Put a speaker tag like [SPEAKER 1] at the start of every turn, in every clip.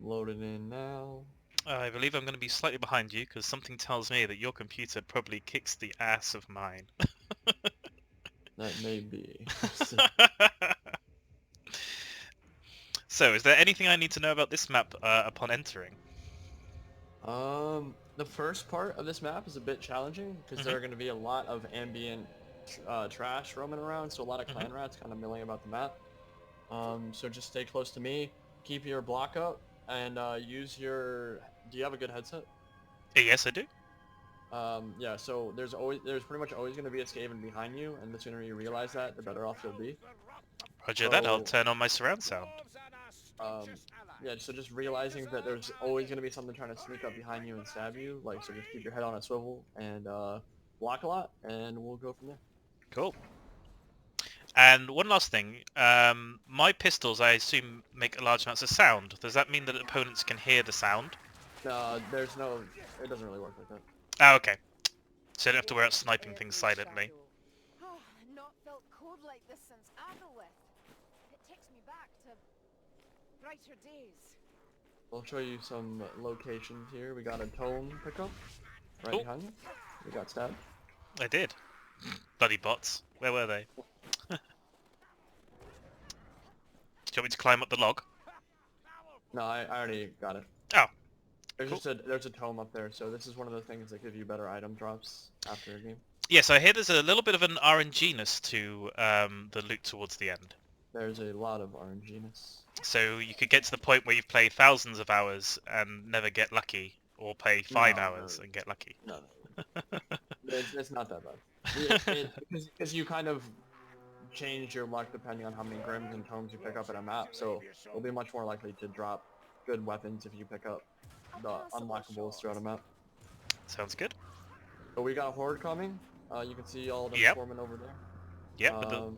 [SPEAKER 1] Loading in now.
[SPEAKER 2] I believe I'm going to be slightly behind you because something tells me that your computer probably kicks the ass of mine.
[SPEAKER 1] That may be.
[SPEAKER 2] So, is there anything I need to know about this map upon entering?
[SPEAKER 1] The first part of this map is a bit challenging because there
[SPEAKER 2] Hmm.
[SPEAKER 1] are going to be a lot of ambient trash roaming around, so a lot of
[SPEAKER 2] Hmm.
[SPEAKER 1] clan rats kind of milling about the map. So just stay close to me, keep your block up, and use your. Do you have a good headset?
[SPEAKER 2] Yes, I do.
[SPEAKER 1] Yeah. So there's pretty much always going to be a Skaven behind you, and the sooner you realize that, the better off you'll be.
[SPEAKER 2] Roger that, I'll
[SPEAKER 1] So
[SPEAKER 2] turn on my surround sound.
[SPEAKER 1] um, yeah. So just realizing that there's always going to be something trying to sneak up behind you and stab you, like so just keep your head on a swivel and block a lot, and we'll go from there.
[SPEAKER 2] Cool. And one last thing, my pistols, I assume, make large amounts of sound. Does that mean that opponents can hear the sound?
[SPEAKER 1] There's no. It doesn't really work like that.
[SPEAKER 2] Ah, okay. So I don't have to worry about sniping things silently.
[SPEAKER 3] Not felt cold like this since Aethelwith. It takes me back to brighter days.
[SPEAKER 1] I'll show you some locations here. We got a tome pickup right
[SPEAKER 2] Oh,
[SPEAKER 1] behind you. We got stabbed.
[SPEAKER 2] I did. Bloody bots. Where were they? Do you want me to climb up the log?
[SPEAKER 1] No, I already got it.
[SPEAKER 2] Oh,
[SPEAKER 1] There's
[SPEAKER 2] cool.
[SPEAKER 1] there's a tome up there, so this is one of the things that give you better item drops after a game.
[SPEAKER 2] Yes, I hear there's a little bit of an RNG-ness to the loot towards the end.
[SPEAKER 1] There's a lot of RNGness.
[SPEAKER 2] So you could get to the point where you've played thousands of hours and never get lucky, or play 5 hours and get lucky.
[SPEAKER 1] No, it's not that bad. Because you kind of change your luck depending on how many grims and tomes you pick up in a map, so you'll be much more likely to drop good weapons if you pick up the unlockables throughout a map.
[SPEAKER 2] Sounds good.
[SPEAKER 1] So we got a horde coming. You can see all of them
[SPEAKER 2] Yep.
[SPEAKER 1] swarming over there.
[SPEAKER 2] Yep, but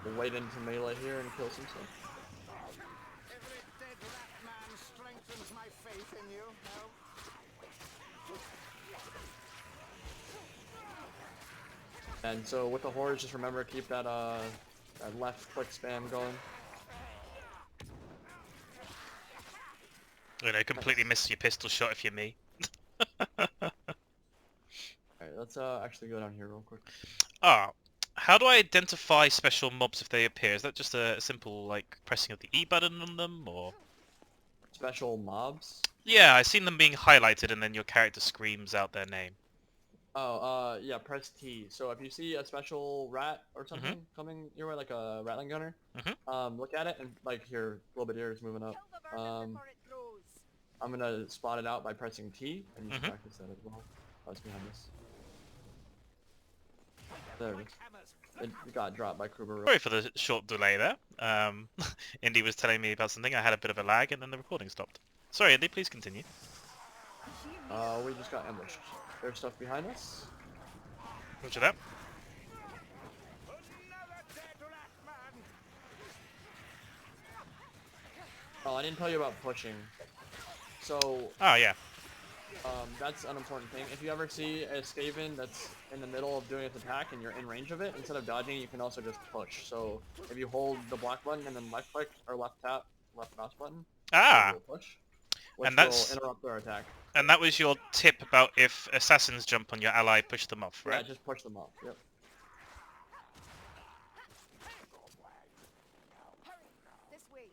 [SPEAKER 1] We'll wait into melee here and kill some stuff.
[SPEAKER 4] Every dead rat man strengthens my faith in you. No?
[SPEAKER 1] And so with the hordes, just remember keep that that left click spam going.
[SPEAKER 2] completely miss your pistol shot if you're me.
[SPEAKER 1] Alright, let's actually go down here real quick.
[SPEAKER 2] Ah, how do I identify special mobs if they appear? Is that just a simple, like, pressing of the E button on them, or...?
[SPEAKER 1] Special mobs.
[SPEAKER 2] Yeah, I've seen them being highlighted and then your character screams out their name.
[SPEAKER 1] Oh, yeah, press T. So if you see a special rat or something coming your way, like a ratling gunner, look at it and like here, a little bit here is moving up. I'm gonna spot it out by pressing T, and you should practice that as well. Oh, it's behind us. There it is. It got dropped by Kruber.
[SPEAKER 2] Sorry for the short delay there. Indy was telling me about something, I had a bit of a lag and then the recording stopped. Sorry Indy, please continue.
[SPEAKER 1] We just got ambushed. There's stuff behind us.
[SPEAKER 2] Roger that.
[SPEAKER 1] Oh, I didn't tell you about pushing. So,
[SPEAKER 2] Oh yeah.
[SPEAKER 1] that's an important thing. If you ever see a Skaven that's in the middle of doing its attack and you're in range of it, instead of dodging, you can also just push. So, if you hold the block button and then left click, or left tap, left mouse button,
[SPEAKER 2] Ah!
[SPEAKER 1] will push, which
[SPEAKER 2] And that's...
[SPEAKER 1] will interrupt their attack.
[SPEAKER 2] And that was your tip about if assassins jump on your ally, push them off, right?
[SPEAKER 1] Yeah, just push them off, yep.
[SPEAKER 3] This way.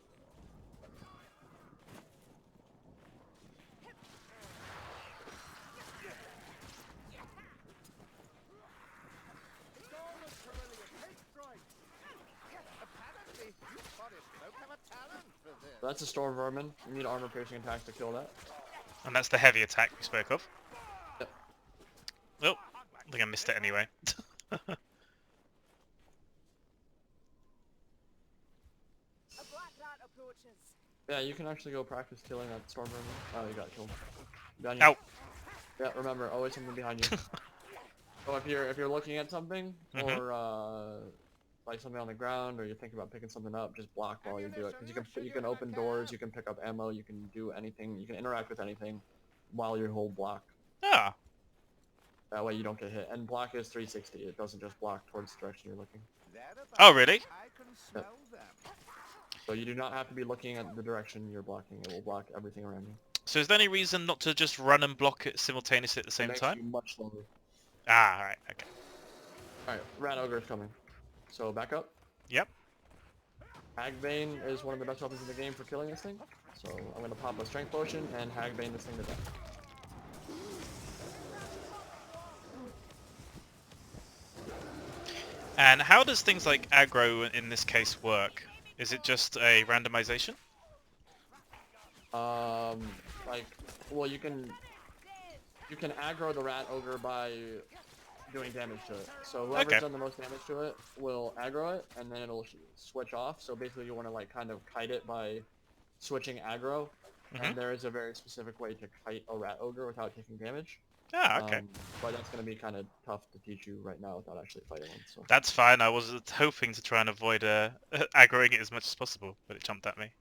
[SPEAKER 1] So that's a storm vermin. You need armor piercing attack to kill that.
[SPEAKER 2] And that's the heavy attack we spoke of.
[SPEAKER 1] Yep.
[SPEAKER 2] Oh, I think I missed it anyway.
[SPEAKER 3] A black rat approaches.
[SPEAKER 1] Yeah, you can actually go practice killing that storm vermin. Oh, you got killed. Behind you.
[SPEAKER 2] Ow!
[SPEAKER 1] Yeah, remember, always something behind you. So if you're looking at something, or like something on the ground, or you're thinking about picking something up, just block while you do it. Because you can open doors, you can pick up ammo, you can do anything, you can interact with anything while you hold block.
[SPEAKER 2] Ah,
[SPEAKER 1] That way you don't get hit. And block is 360. It doesn't just block towards the direction you're looking.
[SPEAKER 2] oh really?
[SPEAKER 4] I can smell them.
[SPEAKER 1] So you do not have to be looking at the direction you're blocking. It will block everything around you.
[SPEAKER 2] So is there any reason not to just run and block it simultaneously at the
[SPEAKER 1] It
[SPEAKER 2] same
[SPEAKER 1] makes
[SPEAKER 2] time?
[SPEAKER 1] you much slower.
[SPEAKER 2] Ah, alright, okay.
[SPEAKER 1] Alright, Rat Ogre is coming. So back up.
[SPEAKER 2] Yep.
[SPEAKER 1] Hagbane is one of the best weapons in the game for killing this thing. So I'm gonna pop a strength potion and Hagbane this thing to death.
[SPEAKER 2] And how does things like aggro in this case work? Is it just a randomization?
[SPEAKER 1] Like, well, you can aggro the Rat Ogre by doing damage to it. So whoever's
[SPEAKER 2] Okay.
[SPEAKER 1] done the most damage to it will aggro it, and then it'll switch off. So basically, you want to like kind of kite it by switching aggro, and there is a very specific way to kite a Rat Ogre without taking damage.
[SPEAKER 2] Ah, okay.
[SPEAKER 1] But that's going to be kind of tough to teach you right now without actually fighting one. So.
[SPEAKER 2] That's fine. I was hoping to try and avoid aggroing it as much as possible, but it jumped at me.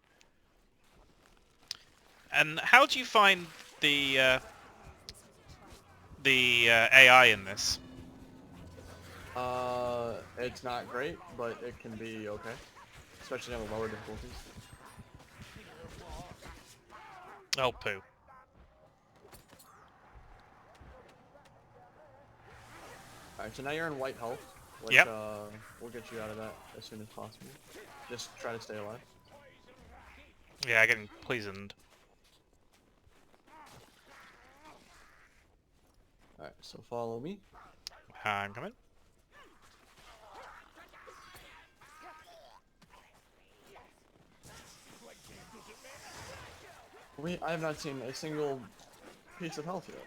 [SPEAKER 2] And how do you find the AI in this?
[SPEAKER 1] It's not great, but it can be okay, especially on the lower difficulties.
[SPEAKER 2] Oh, poo.
[SPEAKER 1] Alright, so now you're in white health, which
[SPEAKER 2] Yep.
[SPEAKER 1] will get you out of that as soon as possible. Just try to stay alive.
[SPEAKER 2] Yeah, getting poisoned.
[SPEAKER 1] Alright, so follow me.
[SPEAKER 2] I'm coming.
[SPEAKER 1] I have not seen a single piece of health yet.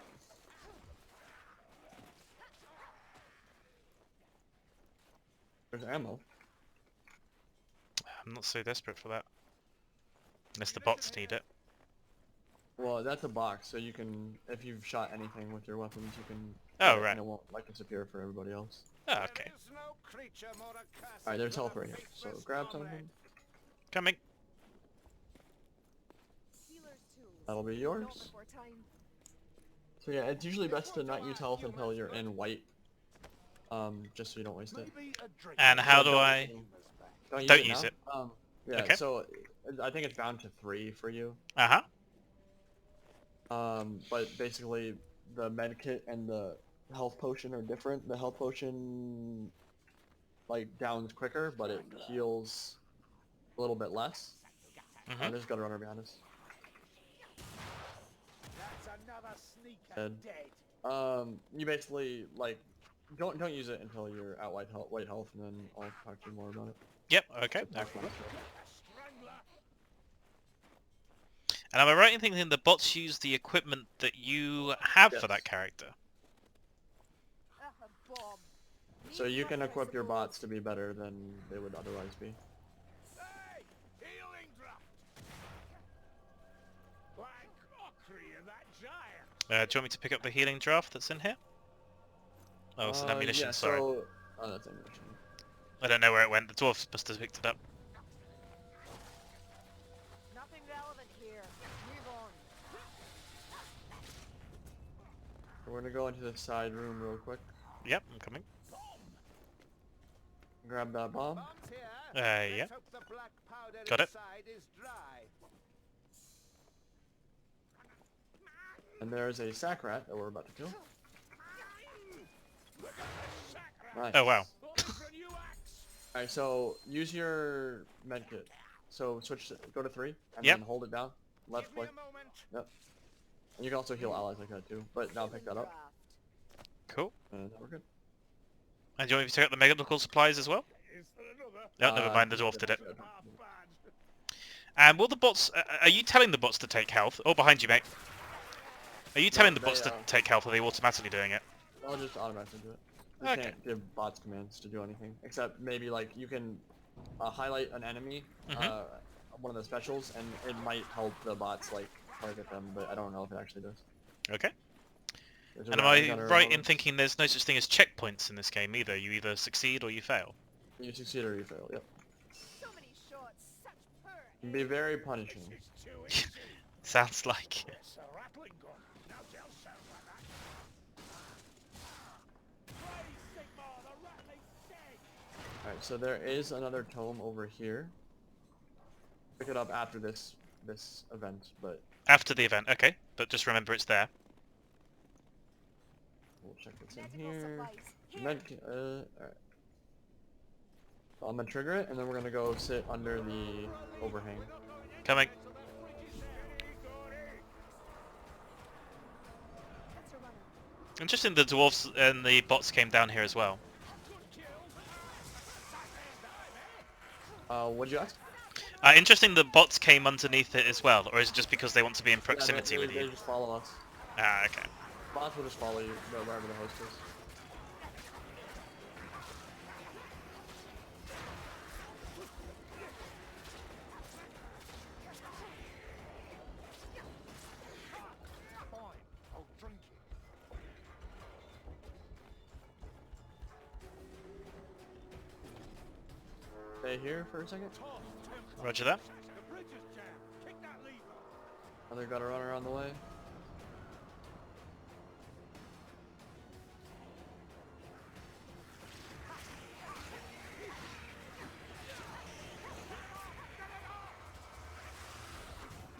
[SPEAKER 1] There's ammo.
[SPEAKER 2] I'm not so desperate for that. Unless the bots need it.
[SPEAKER 1] Well, that's a box, so you can, if you've shot anything with your weapons, you can.
[SPEAKER 2] Oh,
[SPEAKER 1] get it,
[SPEAKER 2] right.
[SPEAKER 1] And it won't like disappear for everybody else.
[SPEAKER 2] Oh, okay.
[SPEAKER 1] Alright, there's health right here. So grab something.
[SPEAKER 2] Coming.
[SPEAKER 3] Healer's tools.
[SPEAKER 1] That'll be
[SPEAKER 3] Not
[SPEAKER 1] yours.
[SPEAKER 3] before time.
[SPEAKER 1] So yeah, it's usually best to not use health until you're in white. Just so you don't waste it.
[SPEAKER 2] And how do
[SPEAKER 1] Don't-
[SPEAKER 2] I...
[SPEAKER 1] Don't
[SPEAKER 2] use
[SPEAKER 1] now.
[SPEAKER 2] it.
[SPEAKER 1] Yeah,
[SPEAKER 2] Okay.
[SPEAKER 1] so I think it's bound to 3 for you.
[SPEAKER 2] Uh-huh.
[SPEAKER 1] But basically the med kit and the health potion are different. The health potion like downs quicker, but it heals a little bit less.
[SPEAKER 2] Mm-hmm.
[SPEAKER 1] There's got a runner behind us.
[SPEAKER 4] That's another sneaker
[SPEAKER 1] Dead.
[SPEAKER 4] dead.
[SPEAKER 1] You basically like don't use it until you're at white health, and then I'll talk to you more about it.
[SPEAKER 2] Yep, okay. No
[SPEAKER 1] That's
[SPEAKER 2] problem.
[SPEAKER 1] fine.
[SPEAKER 4] Strangler.
[SPEAKER 2] And am I right in thinking the bots use the equipment that you have for
[SPEAKER 1] Yes.
[SPEAKER 2] that character?
[SPEAKER 3] Ah, a bomb.
[SPEAKER 1] So you can equip your bots to be better than they would otherwise be.
[SPEAKER 4] Hey! Healing draft! Like mockery of that giant!
[SPEAKER 2] Do you want me to pick up the healing draft that's in here? Oh, it's an ammunition,
[SPEAKER 1] Yeah,
[SPEAKER 2] sorry.
[SPEAKER 1] so... Oh, that's ammunition.
[SPEAKER 2] I don't know where it went. The dwarf must have picked it up.
[SPEAKER 3] Nothing relevant here. Move on.
[SPEAKER 1] We're gonna go into the side room real quick.
[SPEAKER 2] Yep, I'm coming.
[SPEAKER 1] Grab that bomb.
[SPEAKER 4] Bombs here.
[SPEAKER 2] Yeah.
[SPEAKER 4] Let's hope the black powder
[SPEAKER 2] Got it.
[SPEAKER 4] inside is dry.
[SPEAKER 1] And there's a sack rat that we're about to kill. Nice.
[SPEAKER 2] Oh, wow.
[SPEAKER 1] Alright, so use your medkit. So go to 3, and
[SPEAKER 2] Yep.
[SPEAKER 1] then hold it down. Left
[SPEAKER 4] Give me
[SPEAKER 1] click.
[SPEAKER 4] a moment.
[SPEAKER 1] Yep. And you can also heal allies like that too. But now pick that up.
[SPEAKER 2] Cool.
[SPEAKER 1] And we're good.
[SPEAKER 2] And do you want me to pick up the medical supplies as well?
[SPEAKER 4] Is there another?
[SPEAKER 2] No, never mind, the dwarf did it.
[SPEAKER 4] Half bad.
[SPEAKER 2] And will the bots... are you telling the bots to take health? Oh, behind you, mate. Are you telling the
[SPEAKER 1] they,
[SPEAKER 2] bots to take health, or are they automatically doing it?
[SPEAKER 1] I'll just automatically do it. We
[SPEAKER 2] Okay.
[SPEAKER 1] can't give bots commands to do anything. Except maybe like you can highlight an enemy,
[SPEAKER 2] Mhm.
[SPEAKER 1] one of the specials, and it might help the bots like target them, but I don't know if it actually does.
[SPEAKER 2] Okay.
[SPEAKER 1] There's a
[SPEAKER 2] And am
[SPEAKER 1] rat
[SPEAKER 2] I
[SPEAKER 1] gunner
[SPEAKER 2] right
[SPEAKER 1] above
[SPEAKER 2] in
[SPEAKER 1] us.
[SPEAKER 2] thinking there's no such thing as checkpoints in this game either? You either succeed or you fail.
[SPEAKER 1] You succeed or you fail, yep.
[SPEAKER 3] So many shots, such poor
[SPEAKER 1] It can be very punishing.
[SPEAKER 4] It's too easy.
[SPEAKER 2] Sounds like...
[SPEAKER 4] It's a rattling gun. Now tell sound like that. Praise Sigmar, the rattling's dead.
[SPEAKER 1] Alright, so there is another tome over here. pick it up after this event, but
[SPEAKER 2] After the event, okay. But just remember it's there.
[SPEAKER 1] we'll check this in
[SPEAKER 3] Medical
[SPEAKER 1] here.
[SPEAKER 3] supplies. Here.
[SPEAKER 1] Alright. So I'm gonna trigger it, and then we're gonna go sit under the overhang.
[SPEAKER 2] Coming.
[SPEAKER 3] That's a runner.
[SPEAKER 2] Interesting the dwarves and the bots came down here as well.
[SPEAKER 1] What'd you ask?
[SPEAKER 2] Interesting the bots came underneath it as well, or is it just because they want to be in proximity
[SPEAKER 1] Yeah,
[SPEAKER 2] with
[SPEAKER 1] they
[SPEAKER 2] you?
[SPEAKER 1] just follow us.
[SPEAKER 2] Ah, okay.
[SPEAKER 1] Bots will just follow you wherever the host is.
[SPEAKER 4] I'll drink it.
[SPEAKER 1] Stay here for a second.
[SPEAKER 2] Roger that.
[SPEAKER 4] The bridge is jammed. Kick that lever.
[SPEAKER 1] Another gutter runner on the way.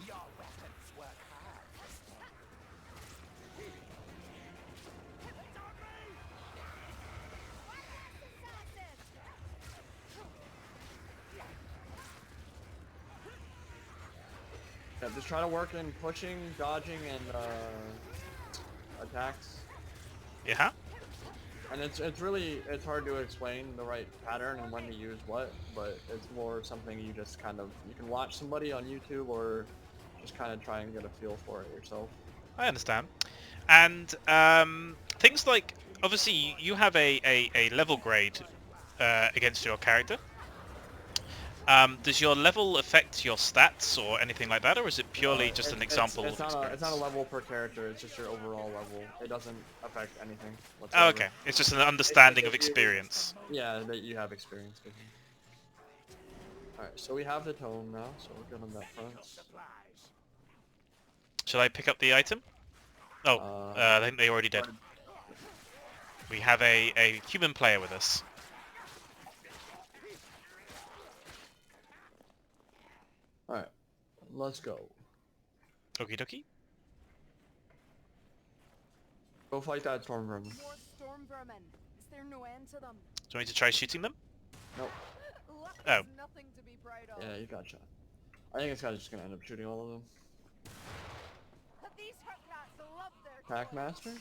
[SPEAKER 4] Your weapons work hard.
[SPEAKER 1] Yeah, just try to work in pushing, dodging, and attacks.
[SPEAKER 2] Yeah.
[SPEAKER 1] And it's hard to explain the right pattern and when to use what, but it's more something you just kind of, you can watch somebody on YouTube or just kind of try and get a feel for it yourself.
[SPEAKER 2] I understand. And things like, obviously you have a level grade against your character. Does your level affect your stats or anything like that, or is it purely just an example of experience?
[SPEAKER 1] It's not a level per character, it's just your overall level. It doesn't affect anything
[SPEAKER 2] Oh,
[SPEAKER 1] whatsoever.
[SPEAKER 2] okay. It's just an understanding of experience.
[SPEAKER 1] Yeah, that you have experience with. Alright, so we have the tome now, so we're good on that front.
[SPEAKER 2] Shall I pick up the item? Oh, I think they already did. We have a human player with us.
[SPEAKER 1] Alright, let's go.
[SPEAKER 2] Okie dokie.
[SPEAKER 1] Go fight that storm vermin.
[SPEAKER 3] More storm vermin. Is there no end to them?
[SPEAKER 2] Do you want me to try shooting them?
[SPEAKER 1] Nope.
[SPEAKER 3] Luck
[SPEAKER 2] Oh.
[SPEAKER 3] is nothing to be proud of.
[SPEAKER 1] Yeah, you got shot. I think this guy's just gonna end up shooting all of them.
[SPEAKER 3] But these hurt cats love their
[SPEAKER 1] Pack
[SPEAKER 3] toys.
[SPEAKER 1] Master?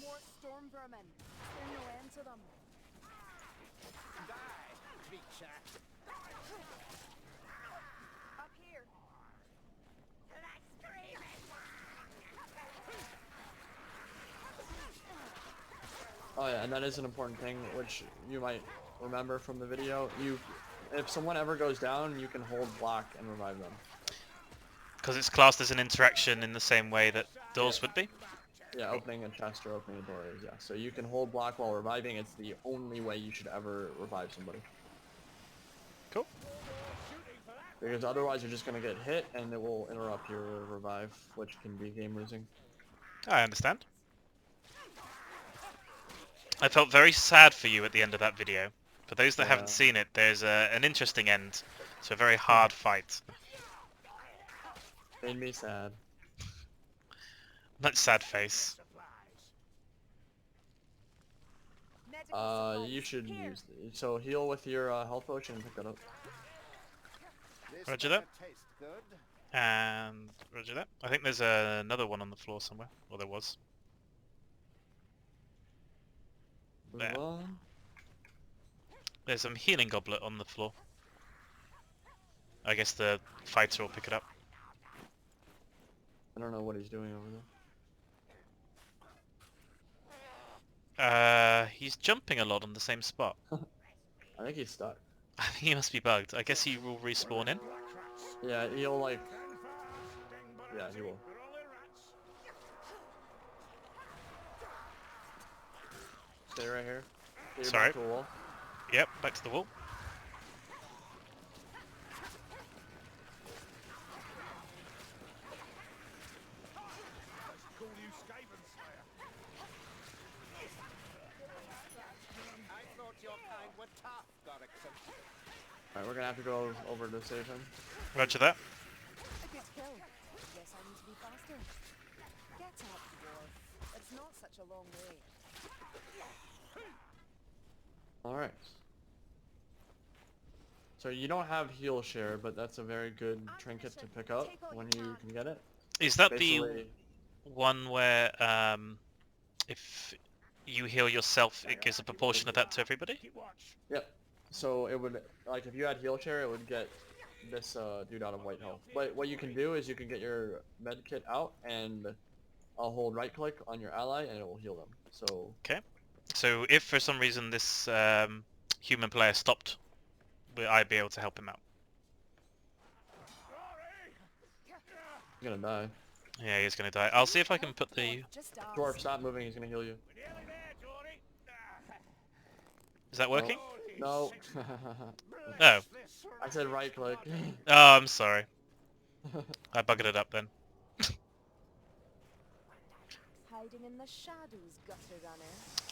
[SPEAKER 3] More storm vermin. Is there no end to them?
[SPEAKER 4] Die, creature.
[SPEAKER 3] Up here.
[SPEAKER 1] Oh yeah, and that is an important thing, which you might remember from the video. If someone ever goes down, you can hold block and revive them.
[SPEAKER 2] Because it's classed as an interaction in the same way that doors would be?
[SPEAKER 1] Yeah, opening a chest or opening a door is, yeah. So you can hold block while reviving. It's the only way you should ever revive somebody.
[SPEAKER 2] Cool.
[SPEAKER 1] Because otherwise you're just going to get hit and it will interrupt your revive, which can be game losing.
[SPEAKER 2] I understand. I felt very sad for you at the end of that video. For those that
[SPEAKER 1] Yeah.
[SPEAKER 2] haven't seen it, there's an interesting end to a very hard fight.
[SPEAKER 1] Made me sad.
[SPEAKER 2] Much sad face.
[SPEAKER 3] Medical
[SPEAKER 1] You
[SPEAKER 3] supplies.
[SPEAKER 1] should
[SPEAKER 3] Here.
[SPEAKER 1] use... So heal with your health potion and pick that up.
[SPEAKER 4] This
[SPEAKER 2] Roger that.
[SPEAKER 4] better taste good.
[SPEAKER 2] And roger that. I think there's another one on the floor somewhere. Or there was.
[SPEAKER 1] Move
[SPEAKER 2] There.
[SPEAKER 1] on.
[SPEAKER 2] There's some healing goblet on the floor. I guess the fighter will pick it up.
[SPEAKER 1] I don't know what he's doing over there.
[SPEAKER 2] He's jumping a lot on the same spot.
[SPEAKER 1] I think he's stuck.
[SPEAKER 2] I think he must be bugged. I guess he will respawn in.
[SPEAKER 1] Yeah, he'll like... Yeah, he will. Stay right here. Get your
[SPEAKER 2] Sorry.
[SPEAKER 1] back to the wall.
[SPEAKER 2] Yep, back to the wall.
[SPEAKER 4] Call you Skaven Slayer. I We're tough, Gorrickson.
[SPEAKER 1] Alright, we're gonna have to go over to save him.
[SPEAKER 2] Roger that.
[SPEAKER 3] A good kill. Guess I need to be faster. Get up, dwarf. It's not such a long way.
[SPEAKER 1] Alright. So you don't have heal share, but that's a very good trinket to pick up when you can get it.
[SPEAKER 2] Is that the
[SPEAKER 1] Basically,
[SPEAKER 2] one where if you heal yourself, it gives a proportion of that to everybody?
[SPEAKER 1] yep. So it would, like, if you had heal share, it would get this dude out of white health. But what you can do is you can get your med kit out and I'll hold right click on your ally and it will heal them. So
[SPEAKER 2] Okay. So if for some reason this human player stopped, will I be able to help him out?
[SPEAKER 1] you're gonna die.
[SPEAKER 2] Yeah, he's gonna die. I'll see if I can put the...
[SPEAKER 3] Just ask.
[SPEAKER 1] Dwarf, stop moving, he's gonna heal you.
[SPEAKER 2] Is that working?
[SPEAKER 1] No.
[SPEAKER 2] Oh.
[SPEAKER 1] I said right click.
[SPEAKER 2] Oh, I'm sorry. I buggered it up then.
[SPEAKER 3] Hiding in the shadows, gutter runner.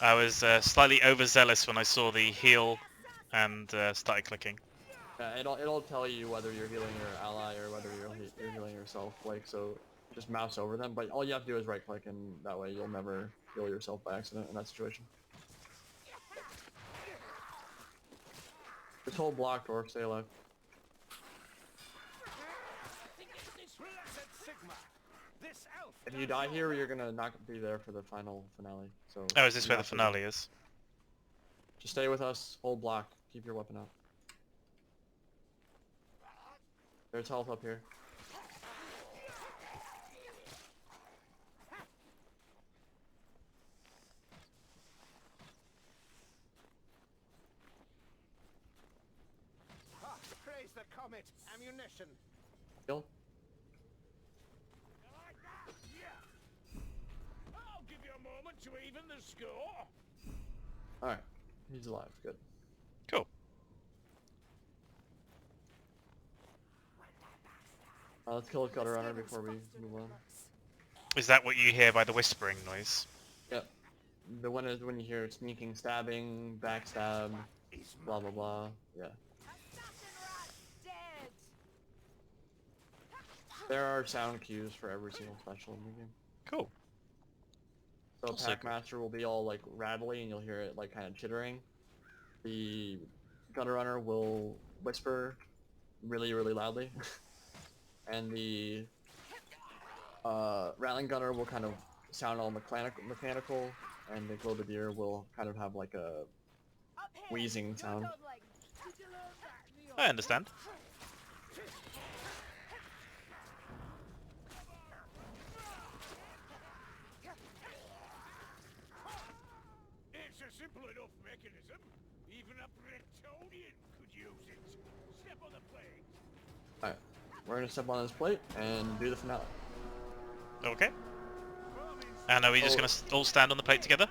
[SPEAKER 2] I was slightly overzealous when I saw the heal and started clicking.
[SPEAKER 1] Yeah, it'll tell you whether you're healing your ally or whether you're healing yourself. Like, so just mouse over them. But all you have to do is right click, and that way you'll never heal yourself by accident in that situation. Just hold block, Dwarf, stay alive. If you die here, you're gonna not be there for the final finale. So.
[SPEAKER 2] Oh, is this
[SPEAKER 1] you
[SPEAKER 2] where the
[SPEAKER 1] have to-
[SPEAKER 2] finale is?
[SPEAKER 1] Just stay with us. Hold block. Keep your weapon out. There's health up here.
[SPEAKER 4] Ah, praise the comet. Ammunition.
[SPEAKER 1] Heal.
[SPEAKER 4] I'll give you a moment to even the score.
[SPEAKER 1] Alright. He's alive. Good.
[SPEAKER 2] Cool.
[SPEAKER 1] Let's kill a gutter runner before we move on.
[SPEAKER 2] Is that what you hear by the whispering noise?
[SPEAKER 1] Yep. The one is when you hear sneaking, stabbing, backstab, blah blah blah. Yeah.
[SPEAKER 3] Assassin rat dead.
[SPEAKER 1] There are sound cues for every single special in the game.
[SPEAKER 2] Cool.
[SPEAKER 1] So
[SPEAKER 2] Also good.
[SPEAKER 1] Packmaster will be all like rattly and you'll hear it like kind of chittering. The gutter runner will whisper really loudly. And the rattling gunner will kind of sound all mechanical, and the globadier will kind of have like a wheezing sound.
[SPEAKER 2] I understand.
[SPEAKER 4] It's a simple enough mechanism. Even a Bretonian could use it. Step on the plate.
[SPEAKER 1] Alright, we're gonna step on this plate and do the finale.
[SPEAKER 2] Okay. And are we just
[SPEAKER 1] Oh.
[SPEAKER 2] gonna all stand on the plate together?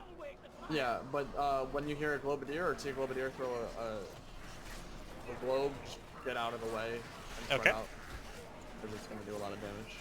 [SPEAKER 1] Yeah, but when you hear a globadier or see a globadier throw a globe, just get out of the way and spread
[SPEAKER 2] Okay.
[SPEAKER 1] out, because it's gonna do a lot of damage.